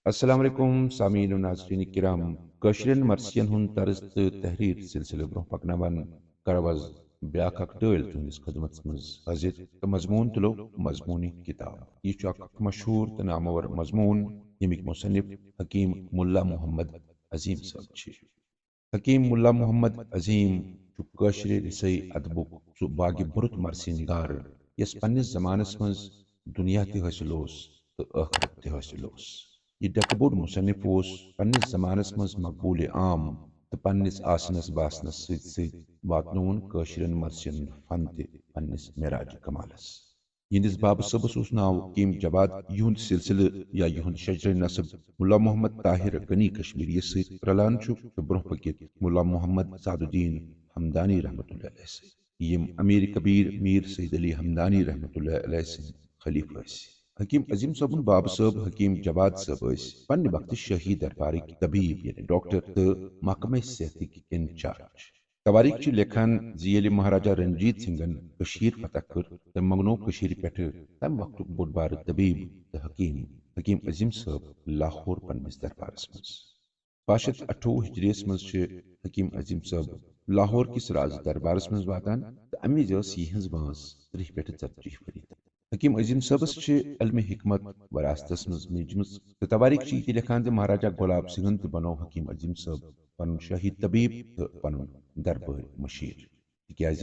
السلام علیکم سامعین و ناظرین کرام کشرین مرثین ہند طرز تو تحریر سلسلہ برہ پکناوان کروز بیاکھ اک ڈٲلۍ تہنٛدِس خدمتس منٛز حٲضِر تہٕ مضموٗن تُلو مضموٗنی کتاب یہ چھُ اکھ مشہوٗر تہٕ نامور مضموٗن ییٚمِکۍ مصنف حکیم ملا محمد عظیم صٲب چھِ حکیم ملا محمد عظیم چھُ کٲشرِ رسائی ادبُک سُہ باغِ برُت مرثی نگار یس پننِس زمانس منٛز دنیا تہِ حٲصِل اوس تہٕ ٲخرت تہِ حٲصِل اوس یہ ڈکہٕ بوٚڑ مصنف اوس پننِس زمانس منٛز مقبوٗلِ عام تہٕ پننِس آسنس باسنس سۭتۍ سۭتۍ واتنووُن کٲشرٮ۪ن مرثین ہُنٛد فن تہِ پننِس معراج کمالس یہنٛدِس بابہٕ صٲبس اوس ناو حکیم جواد یہنٛد سلسلہٕ یا یہنٛد شجرِ نسب ملا محمد طاہر غنی کشمیری یس سۭتۍ رلان چھُ تہٕ برونٛہہ پٔکِتھ ملا محمد سعد الدین ہمدانی رحمۃ اللہ علیہ سۭتۍ یم امیر کبیر میر سید علی ہمدانی رحمۃ اللہ علیہ سٕنٛدۍ خلیفہٕ ٲسۍ حکیم عظیم صٲبُن بابہٕ صٲب حکیم جواد صٲب ٲسۍ پننہِ وقتہٕ شٲہی دربارٕکۍ طبیب یعنی ڈاکٹر تہٕ محکمہ صحتٕکۍ انچارج تواریخ چھِ لیکھان زِ ییٚلہِ مہاراجا رنجیت سنگن کٔشیٖر فتح کٔر تٔمۍ منگنوو کٔشیٖرِ پٮ۪ٹھٕ تمہِ وقتُک بوٚڑ بارٕ طبیب تہٕ حکیم عظیم صٲب لاہور پننِس دربارس منٛز 1228 ہجریس منٛز چھِ حکیم عظیم صٲب لاہور کِس راز دربارس منٛز واتان تہٕ امہِ وِزِ ٲس یِہنٛز وٲنٛس 30 پٮ۪ٹھٕ 34 ؤری حکیم عظیم صٲبس چھِ علمِ حکمت وراثتس منٛز میٖجمٕژ تہٕ تواریخ چھِ یہِ تہِ لیکھان زِ مہاراجا گۄلاب سنگن تہِ بنوو حکیم عظیم صٲب پنُن شٲہی طبیب تہٕ پنُن دربٲرۍ مشیر تِکیازِ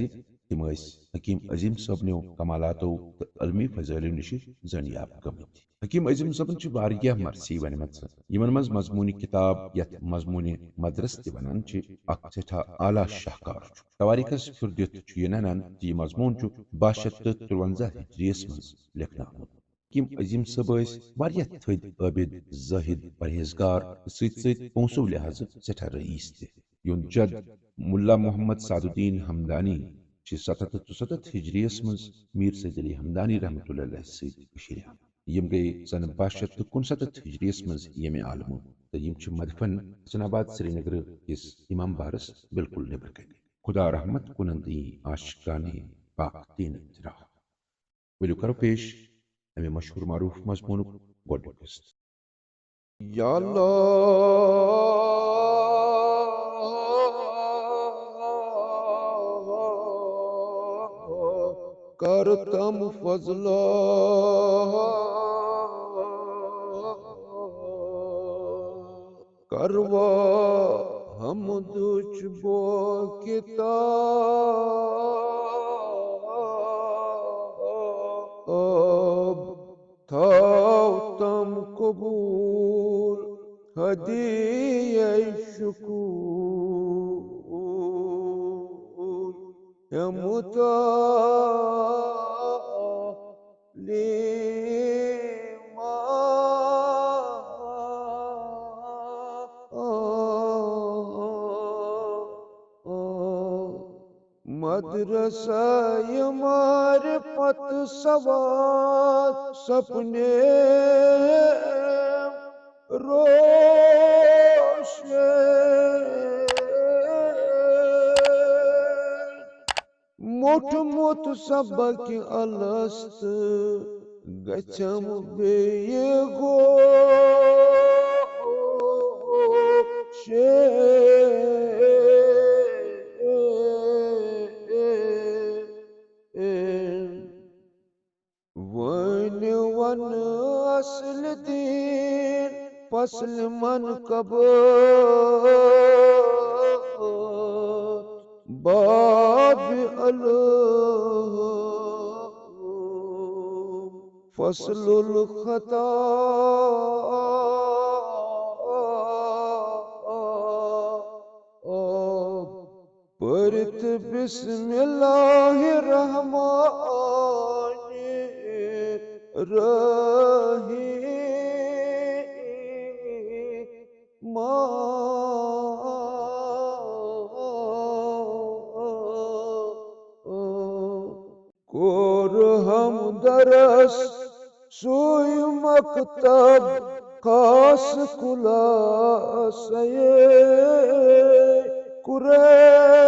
تِم ٲسۍ حکیم عظیم صٲبنیو کمالاتو تہٕ علمی فضٲیلو نِشہِ زٲنیاب گٔمٕتۍ حکیم عظیم صٲبن چھِ واریاہ مرثی ونمژٕ یِمن منٛز مضموٗنی کتاب یتھ مضموٗنہِ مدرس تہِ ونان چھِ اکھ سٮ۪ٹھاہ اعلیٰ شاہکار چھُ تواریخس پھِر دِتھ چھُ یہِ ننان زِ یہِ مضموٗن چھُ 1253 ہجریس منٛز لیکھنہٕ آمُت حکیم عظیم صٲب ٲسۍ واریاہ تھٔدۍ عٲبِد زٲہد پرہیزگار تہٕ سۭتۍ سۭتۍ پونٛسو لحاظہٕ سٮ۪ٹھاہ رئیس تہِ یِہُنٛد جد ملا محمد سعد الدین ہمدانی چھِ 774 ہجریس منٛز میر سید علی ہمدانی رحمۃ اللہ علیہ سۭتۍ کٔشیٖرِ آمٕتۍ یِم گٔیہِ سنہٕ 1269 ہجریس منٛز ییٚمہِ عالمہٕ تہٕ یِم چھِ مدفن حسن آباد سری نگر کِس امام بارس بالکل نٮ۪برٕ کنہِ خدا رحمت کنندی عاشقانِ پاک دینٕچ راہ ؤلِو کرو پیش امہِ مشہوٗر معروٗف مضموٗنُک گۄڈنیُک قٕسط یا اللہ کرتم فضلا کروا حمد بو کتاب تھاو تم قبول ہدیہ شکور مدرسہ معرفت سواد سپنے روشن موٹ موت سبق الست گچھم بیٚیہِ وۄنۍ ون اصل دین فصل منقبت باب فصل الخطا پٔرِتھ بسم اللہ الرحمن الرحیم کوٚر ہمدرس سُے مکتب خاص خُلاصے قریش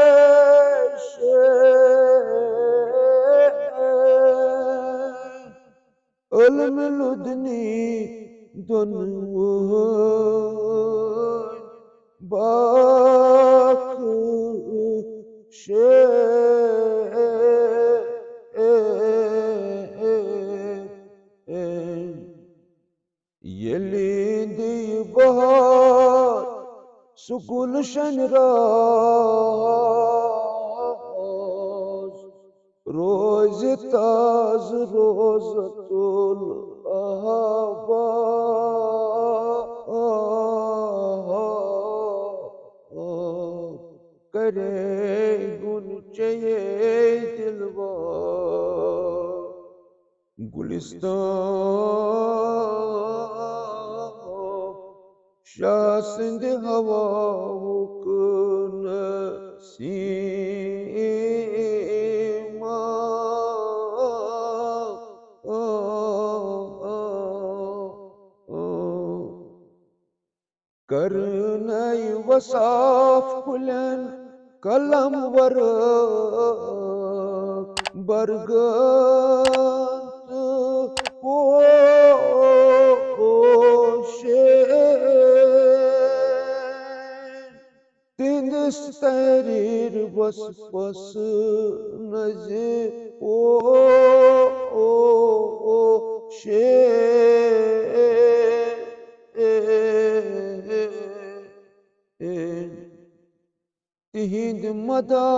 علم لدنی دونوی باک شے یلی دی بہار سگلشن راز روز تاز روزۃ الاحباب کرے گنچے دلوار گلستان شاسند ہوا کن سیما کرنئی وصاف کلن قلم ورق برگنت پوشین تندس تحریر بس پس نزی پوشین تہند مدہ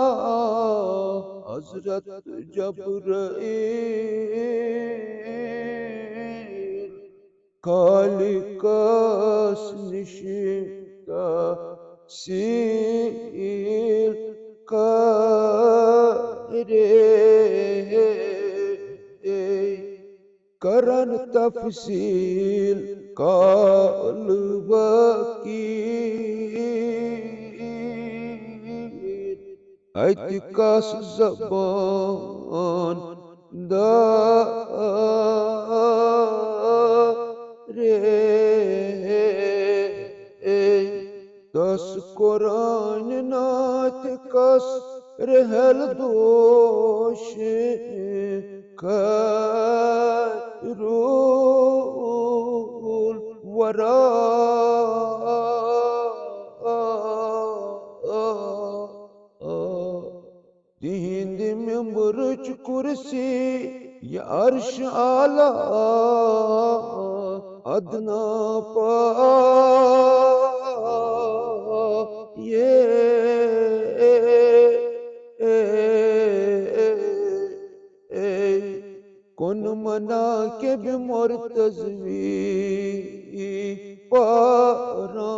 حضرت جبرائیل خالق اس نشتا سیل کرے کرن تفصیل قلب کی اتکاس زبان دارے دس قرآن نات کس رہل دوش خیرول ورا تہند ممبرچ کرسی یہ عرش اعلیٰ ادنا پا کن مناکب مرتضوی پارانو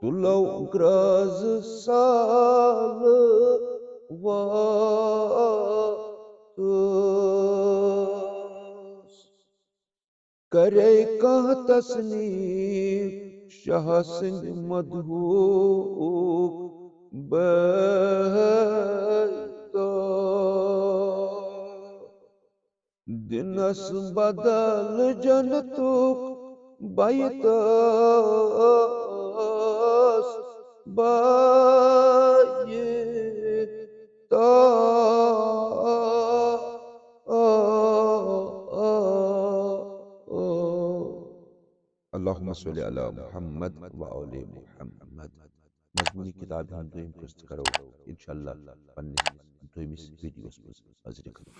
تلو گراز سال واتس کرے کہاں تصنیف شاہ سند مدھوک بیتا دنس بدل جنتک بیتس بایتا اللہم صلی علی محمد و آل محمد مضمونی کتاب ہم دویم قسط کرو انشاءاللہ پنس دویمس ویڈیوس مز حاضر کرو